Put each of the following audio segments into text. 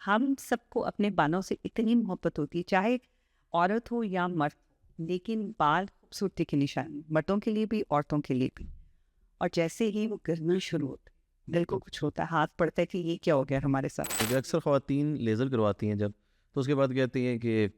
हम सबको अपने बालों से इतनी मोहब्बत होती है, चाहे औरत हो या मर्द, लेकिन बाल खूबसूरती की निशानी, मर्दों के लिए भी औरतों के लिए भी। और जैसे ही वो गिरना शुरू होता है, दिल को कुछ होता है, हाथ पड़ता है कि ये क्या हो गया हमारे साथ। क्योंकि अक्सर ख़वातीन लेज़र करवाती हैं जब, तो उसके बाद कहती हैं कि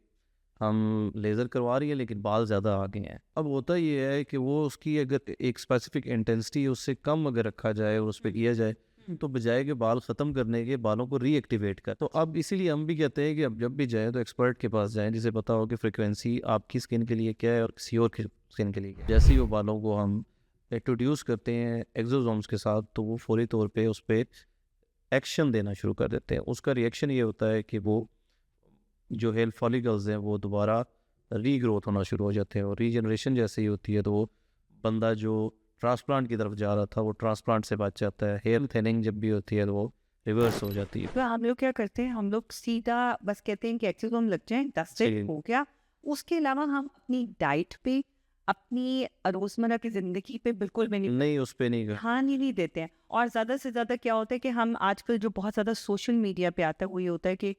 हम लेज़र करवा रही है लेकिन बाल ज़्यादा आ गए हैं। अब होता ये है कि वो उसकी अगर एक स्पेसिफिक इंटेंसिटी उससे कम अगर रखा जाए और उस पर किया जाए, तो बजाय के बाल ख़त्म करने के बालों को रीएक्टिवेट कर। तो अब इसीलिए हम भी कहते हैं कि अब जब भी जाएँ तो एक्सपर्ट के पास जाएँ जिसे पता हो कि फ्रिक्वेंसी आपकी स्किन के लिए क्या है और किसी और की स्किन के लिए क्या है। जैसे ही वो बालों को हम इंट्रोड्यूस करते हैं एक्सोसोम्स के साथ, तो वो फौरी तौर पे उस पे एक्शन देना शुरू कर देते हैं। उसका रिएक्शन ये होता है कि वो जो हेयर फॉलिकल्स हैं वो दोबारा रीग्रोथ होना शुरू हो जाते हैं, और रीजनरेशन जैसे ही होती है तो वो बंदा जो ट्रांसप्लांट की तरफ जा रहा था वो ट्रांसप्लांट से बच जाता है। हेयर थिनिंग जब भी होती है तो वो रिवर्स हो जाती है। तो हम लोग क्या करते हैं, हम लोग सीधा बस कहते हैं कि एक्सोसोम लग जाए, 10 से सही। हो गया। उसके अलावा हम अपनी डाइट पे, अपनी रोजमर्रा की जिंदगी पे बिल्कुल भी नहीं नहीं, उस पे नहीं कर। ध्यान ही नहीं देते हैं। और ज़्यादा से ज़्यादा क्या होता है कि हम आजकल जो बहुत ज़्यादा सोशल मीडिया पे आता है वो ये होता है कि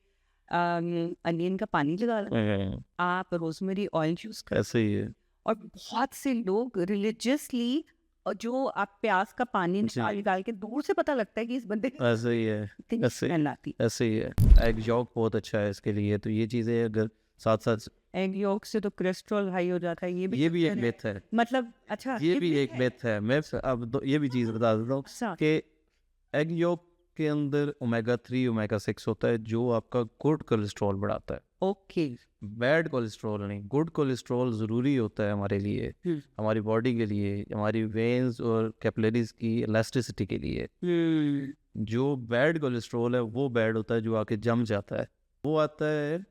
अनियन का पानी लगा लो, आप रोजमेरी ऑयल यूज़ कर। ऐसे ही है। और बहुत से लोग रिलीजियसली, जो आप प्याज का पानी जी। निकाल निकाल के दूर से पता लगता है कि इस बंदे की ऐसे ही है। इतनी ऐसे स्मेल आती ऐसे ही है। एग यॉक बहुत अच्छा है इसके लिए, तो ये चीज़ें अगर साथ साथ, है। एग yolk से तो कोलेस्ट्रॉल हाई हो जाता है, ये भी ये भी एक चक्कर है। मिथ है। मतलब अच्छा, ये भी भी एक मिथ है। मैं अब तो ये भी चीज़ बता देता हूँ अच्छा, कि एग योक के अंदर ओमेगा 3 ओमेगा 6 होता है जो आपका गुड कोलेस्ट्रॉल बढ़ाता है। ओके। बैड कोलेस्ट्रॉल नहीं, गुड कोलेस्ट्रॉल ज़रूरी होता है हमारे लिए, हमारी बॉडी के लिए, हमारी वेन्स और कैपिलरीज की इलास्टिसिटी के लिए। जो बैड कोलेस्ट्रॉल है वो बैड होता है जो आके जम जाता है। वो आता है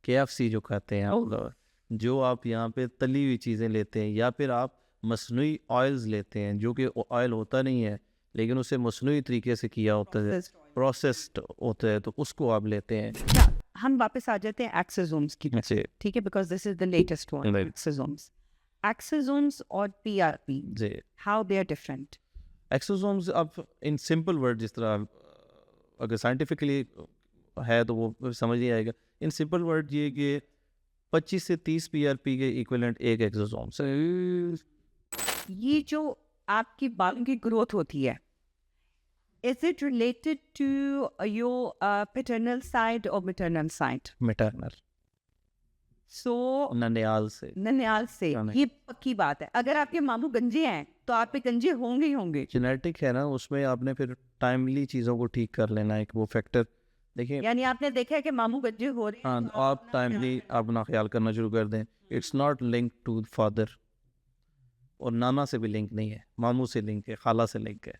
KFC जो खाते हैं आप लोग, जो आप यहाँ पे तली हुई चीज़ें लेते हैं, या फिर आप मसनूई ऑयल्स लेते हैं जो कि ऑयल होता नहीं है लेकिन उसे मसनूई तरीके से किया होता है, प्रोसेस्ड होता है, तो उसको आप लेते हैं। अच्छा, हम वापस आ जाते हैं एक्सोसोम्स की तरफ, जी। ठीक है, because this is the latest one, Right. Exosomes. Exosomes और PRP, जी। How they are different? Exosomes अब इन सिंपल वर्ड, जिस तरह अगर साइंटिफिकली है तो वो समझ नहीं आएगा। इन सिंपल वर्ड ये कि 25 से 30 PRP के इक्विवेलेंट एक एक्सोसोम्स है। ये जो आपकी बालों की ग्रोथ होती है, is it related to your paternal side और मैटरनल साइड? मैटरनल, सो ननियाल से। ननियाल से, हाँ, ये पक्की बात है। अगर आपके मामू गंजे हैं तो आप पे गंजे होंगे ही होंगे। जेनेटिक है ना, उसमें आपने फिर टाइमली चीज़ों को ठीक कर लेना है, एक वो फैक्टर। देखिए, यानी आपने देखा है कि मामू गंजे हो रहे हैं हाँ, तो तो आप टाइमली अपना ख्याल करना शुरू कर दें। It's not link to father, और नाना से भी लिंक नहीं है, मामू से लिंक है, खाला से लिंक है।